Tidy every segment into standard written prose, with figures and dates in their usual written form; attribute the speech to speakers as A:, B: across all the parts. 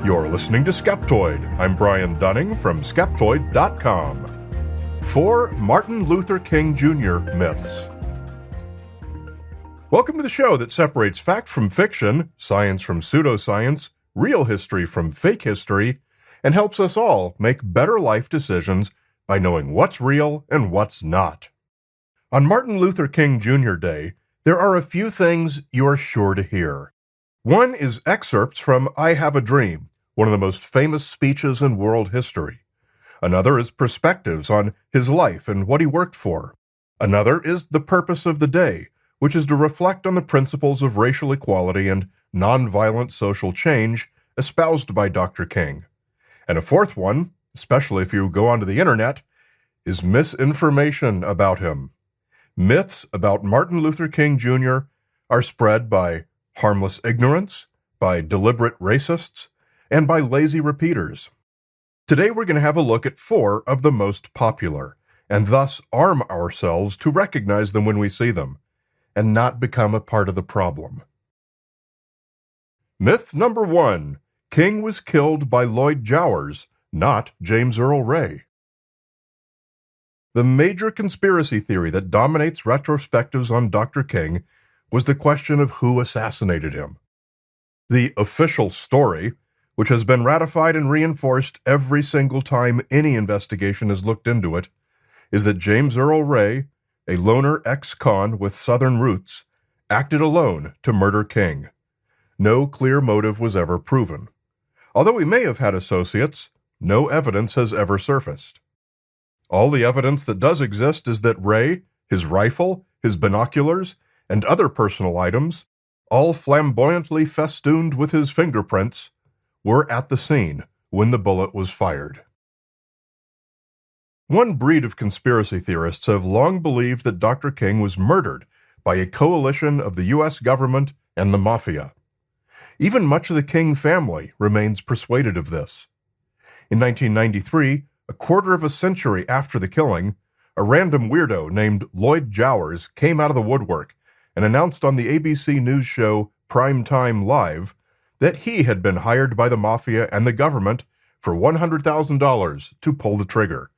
A: You're listening to Skeptoid. I'm Brian Dunning from Skeptoid.com. 4 Martin Luther King Jr. myths. Welcome to the show that separates fact from fiction, science from pseudoscience, real history from fake history, and helps us all make better life decisions by knowing what's real and what's not. On Martin Luther King Jr. Day, there are a few things you're sure to hear. One is excerpts from I Have a Dream, one of the most famous speeches in world history. Another is perspectives on his life and what he worked for. Another is the purpose of the day, which is to reflect on the principles of racial equality and nonviolent social change espoused by Dr. King. And a fourth one, especially if you go onto the internet, is misinformation about him. Myths about Martin Luther King Jr. are spread by harmless ignorance, by deliberate racists, and by lazy repeaters. Today we're going to have a look at 4 of the most popular, and thus arm ourselves to recognize them when we see them, and not become a part of the problem. Myth number 1. King was killed by Lloyd Jowers, not James Earl Ray. The major conspiracy theory that dominates retrospectives on Dr. King was the question of who assassinated him. The official story, which has been ratified and reinforced every single time any investigation has looked into it, is that James Earl Ray, a loner ex-con with Southern roots, acted alone to murder King. No clear motive was ever proven. Although he may have had associates, no evidence has ever surfaced. All the evidence that does exist is that Ray, his rifle, his binoculars, and other personal items, all flamboyantly festooned with his fingerprints, were at the scene when the bullet was fired. One breed of conspiracy theorists have long believed that Dr. King was murdered by a coalition of the U.S. government and the mafia. Even much of the King family remains persuaded of this. In 1993, a quarter of a century after the killing, a random weirdo named Lloyd Jowers came out of the woodwork and announced on the ABC News show Prime Time Live that he had been hired by the mafia and the government for $100,000 to pull the trigger,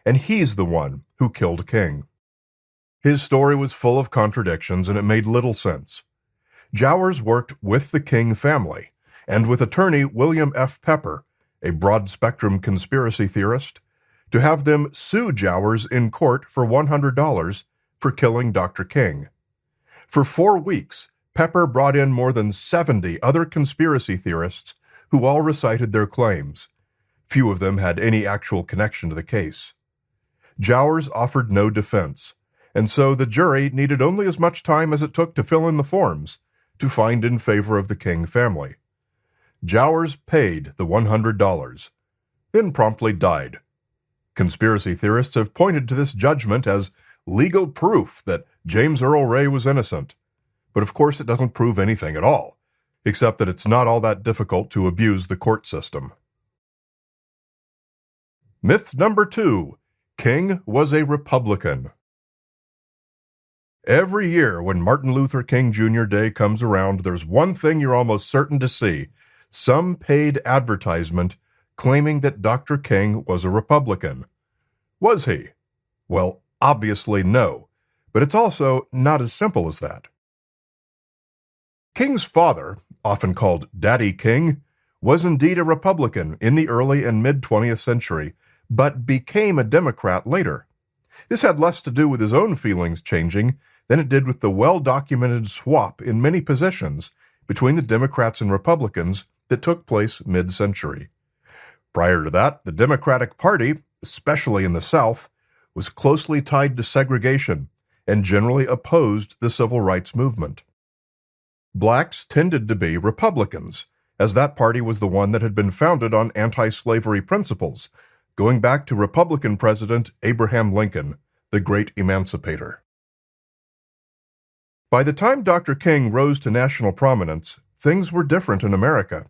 A: and he's the one who killed King. His story was full of contradictions, and it made little sense. Jowers worked with the King family, and with attorney William F. Pepper, a broad-spectrum conspiracy theorist, to have them sue Jowers in court for $100 for killing Dr. King. For 4 weeks, Pepper brought in more than 70 other conspiracy theorists who all recited their claims. Few of them had any actual connection to the case. Jowers offered no defense, and so the jury needed only as much time as it took to fill in the forms to find in favor of the King family. Jowers paid the $100, then promptly died. Conspiracy theorists have pointed to this judgment as legal proof that James Earl Ray was innocent. But of course it doesn't prove anything at all, except that it's not all that difficult to abuse the court system. Myth number 2. King was a Republican. Every year when Martin Luther King Jr. Day comes around, there's one thing you're almost certain to see: some paid advertisement claiming that Dr. King was a Republican. Was he? Well, obviously no, but it's also not as simple as that. King's father, often called Daddy King, was indeed a Republican in the early and mid-20th century, but became a Democrat later. This had less to do with his own feelings changing than it did with the well-documented swap in many positions between the Democrats and Republicans that took place mid-century. Prior to that, the Democratic Party, especially in the South, was closely tied to segregation and generally opposed the civil rights movement. Blacks tended to be Republicans, as that party was the one that had been founded on anti-slavery principles, going back to Republican President Abraham Lincoln, the great emancipator. By the time Dr. King rose to national prominence, things were different in America.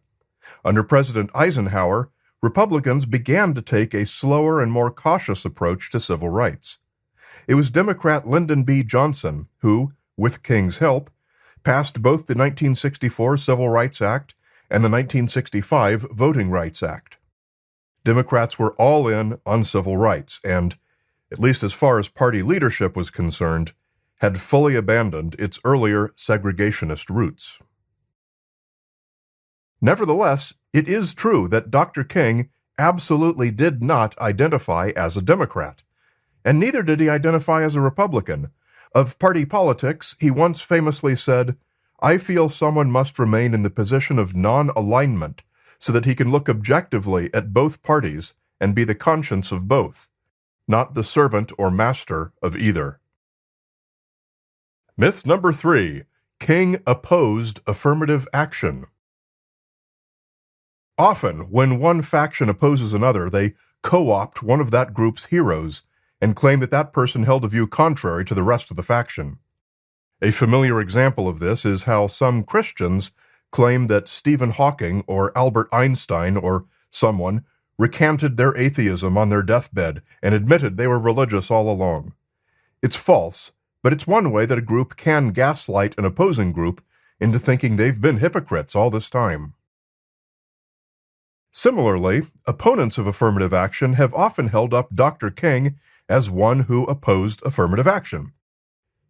A: Under President Eisenhower, Republicans began to take a slower and more cautious approach to civil rights. It was Democrat Lyndon B. Johnson who, with King's help, passed both the 1964 Civil Rights Act and the 1965 Voting Rights Act. Democrats were all in on civil rights and, at least as far as party leadership was concerned, had fully abandoned its earlier segregationist roots. Nevertheless, it is true that Dr. King absolutely did not identify as a Democrat, and neither did he identify as a Republican. Of party politics, he once famously said, "I feel someone must remain in the position of non-alignment so that he can look objectively at both parties and be the conscience of both, not the servant or master of either." Myth number 3. King opposed affirmative action. Often, when one faction opposes another, they co-opt one of that group's heroes and claim that that person held a view contrary to the rest of the faction. A familiar example of this is how some Christians claim that Stephen Hawking or Albert Einstein or someone recanted their atheism on their deathbed and admitted they were religious all along. It's false, but it's one way that a group can gaslight an opposing group into thinking they've been hypocrites all this time. Similarly, opponents of affirmative action have often held up Dr. King as one who opposed affirmative action.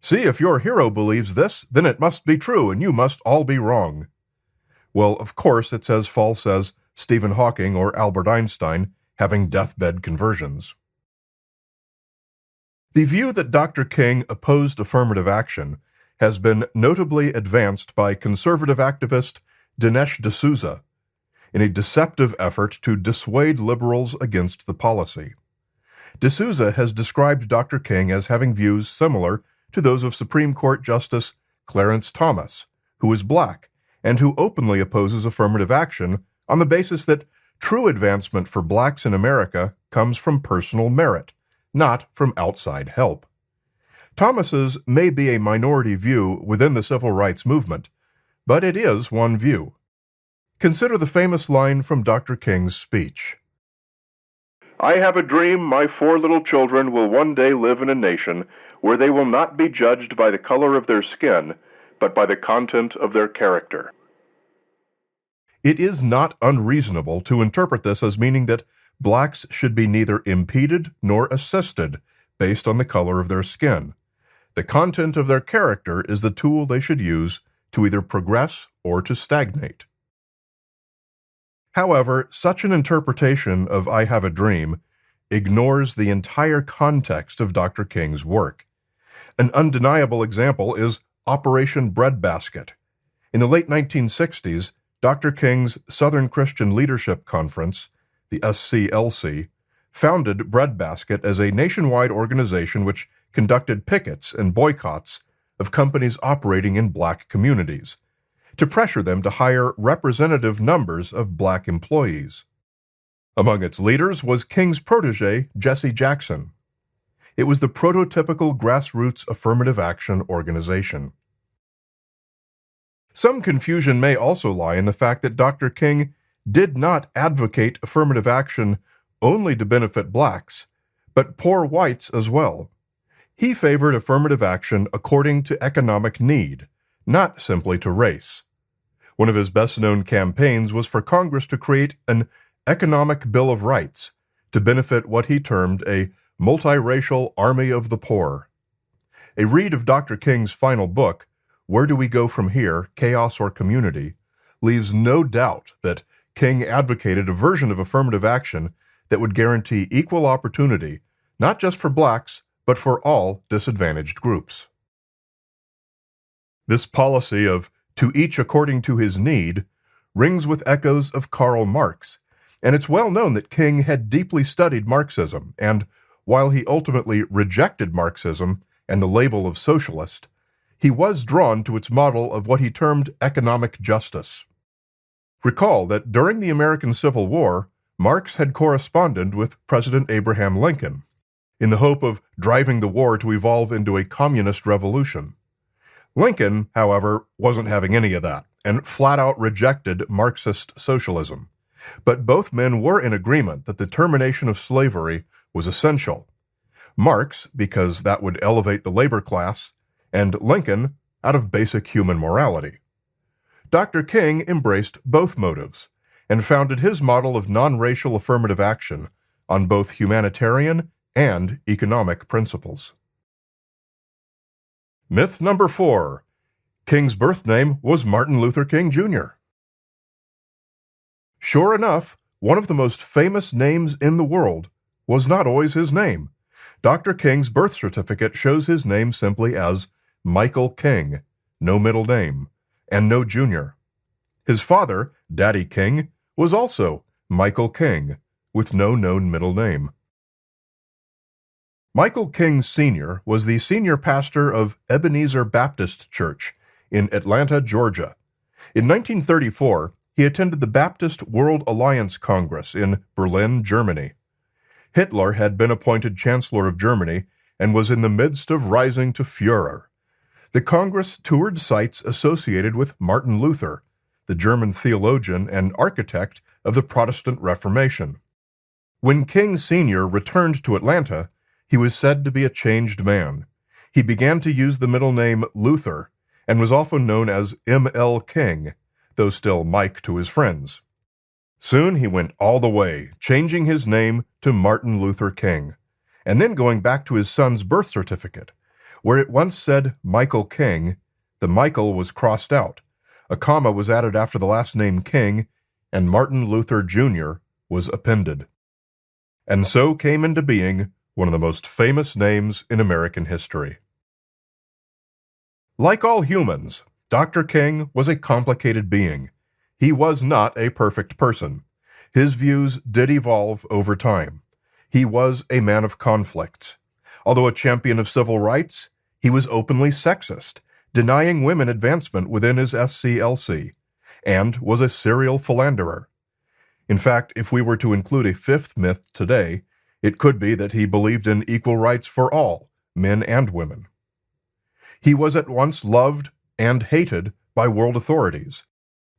A: "See, if your hero believes this, then it must be true, and you must all be wrong." Well, of course, it's as false as Stephen Hawking or Albert Einstein having deathbed conversions. The view that Dr. King opposed affirmative action has been notably advanced by conservative activist Dinesh D'Souza in a deceptive effort to dissuade liberals against the policy. D'Souza has described Dr. King as having views similar to those of Supreme Court Justice Clarence Thomas, who is black and who openly opposes affirmative action on the basis that true advancement for blacks in America comes from personal merit, not from outside help. Thomas's may be a minority view within the civil rights movement, but it is one view. Consider the famous line from Dr. King's speech. "I have a dream my 4 little children will one day live in a nation where they will not be judged by the color of their skin, but by the content of their character." It is not unreasonable to interpret this as meaning that blacks should be neither impeded nor assisted based on the color of their skin. The content of their character is the tool they should use to either progress or to stagnate. However, such an interpretation of "I Have a Dream" ignores the entire context of Dr. King's work. An undeniable example is Operation Breadbasket. In the late 1960s, Dr. King's Southern Christian Leadership Conference, the SCLC, founded Breadbasket as a nationwide organization which conducted pickets and boycotts of companies operating in black communities, to pressure them to hire representative numbers of black employees. Among its leaders was King's protege, Jesse Jackson. It was the prototypical grassroots affirmative action organization. Some confusion may also lie in the fact that Dr. King did not advocate affirmative action only to benefit blacks, but poor whites as well. He favored affirmative action according to economic need, not simply to race. One of his best-known campaigns was for Congress to create an economic Bill of Rights to benefit what he termed a multiracial army of the poor. A read of Dr. King's final book, Where Do We Go From Here, Chaos or Community, leaves no doubt that King advocated a version of affirmative action that would guarantee equal opportunity, not just for blacks, but for all disadvantaged groups. This policy of "to each according to his need" rings with echoes of Karl Marx, and it's well known that King had deeply studied Marxism, and while he ultimately rejected Marxism and the label of socialist, he was drawn to its model of what he termed economic justice. Recall that during the American Civil War, Marx had corresponded with President Abraham Lincoln, in the hope of driving the war to evolve into a communist revolution. Lincoln, however, wasn't having any of that, and flat-out rejected Marxist socialism. But both men were in agreement that the termination of slavery was essential. Marx, because that would elevate the labor class, and Lincoln, out of basic human morality. Dr. King embraced both motives and founded his model of non-racial affirmative action on both humanitarian and economic principles. Myth number 4. King's birth name was Martin Luther King Jr. Sure enough, one of the most famous names in the world was not always his name. Dr. King's birth certificate shows his name simply as Michael King, no middle name, and no junior. His father, Daddy King, was also Michael King, with no known middle name. Michael King Sr. was the senior pastor of Ebenezer Baptist Church in Atlanta, Georgia. In 1934, he attended the Baptist World Alliance Congress in Berlin, Germany. Hitler had been appointed Chancellor of Germany and was in the midst of rising to Führer. The Congress toured sites associated with Martin Luther, the German theologian and architect of the Protestant Reformation. When King Sr. returned to Atlanta, he was said to be a changed man. He began to use the middle name Luther and was often known as ML King, though still Mike to his friends. Soon he went all the way, changing his name to Martin Luther King, and then going back to his son's birth certificate. Where it once said Michael King, the Michael was crossed out, a comma was added after the last name King, and Martin Luther Jr. was appended. And so came into being one of the most famous names in American history. Like all humans, Dr. King was a complicated being. He was not a perfect person. His views did evolve over time. He was a man of conflicts. Although a champion of civil rights, he was openly sexist, denying women advancement within his SCLC, and was a serial philanderer. In fact, if we were to include a fifth myth today, it could be that he believed in equal rights for all, men and women. He was at once loved and hated by world authorities,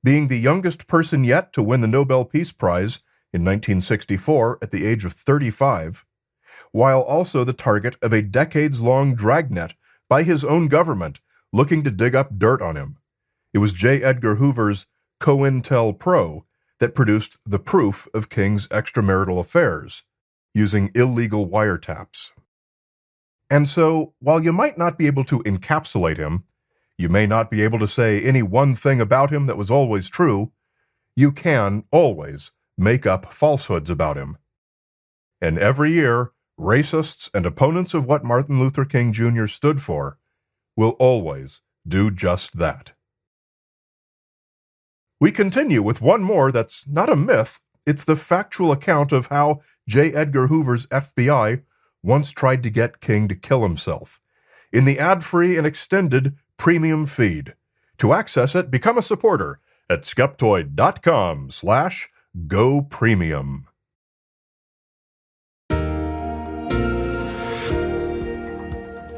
A: being the youngest person yet to win the Nobel Peace Prize in 1964 at the age of 35, while also the target of a decades-long dragnet by his own government looking to dig up dirt on him. It was J. Edgar Hoover's COINTELPRO that produced the proof of King's extramarital affairs, using illegal wiretaps. And so, while you might not be able to encapsulate him, you may not be able to say any one thing about him that was always true, you can always make up falsehoods about him. And every year, racists and opponents of what Martin Luther King Jr. stood for will always do just that. We continue with one more that's not a myth, it's the factual account of how J. Edgar Hoover's FBI once tried to get King to kill himself, in the ad-free and extended premium feed. To access it, become a supporter at skeptoid.com/gopremium.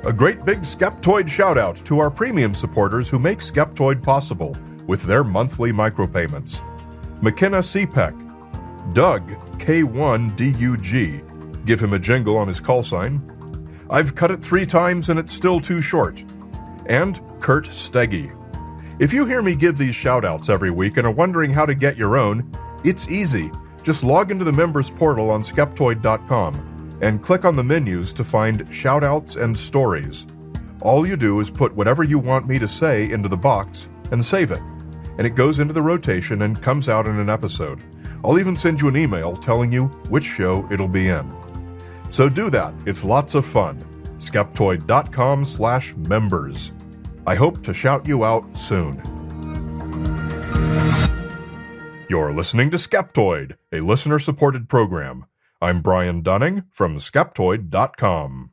A: A great big Skeptoid shout-out to our premium supporters who make Skeptoid possible with their monthly micropayments. McKenna CPEC, Doug K1DUG, give him a jingle on his call sign. I've cut it 3 times and it's still too short. And Kurt Steggy. If you hear me give these shout-outs every week and are wondering how to get your own, it's easy. Just log into the members portal on Skeptoid.com and click on the menus to find shout-outs and stories. All you do is put whatever you want me to say into the box and save it, and it goes into the rotation and comes out in an episode. I'll even send you an email telling you which show it'll be in. So do that. It's lots of fun. Skeptoid.com/members. I hope to shout you out soon. You're listening to Skeptoid, a listener-supported program. I'm Brian Dunning from Skeptoid.com.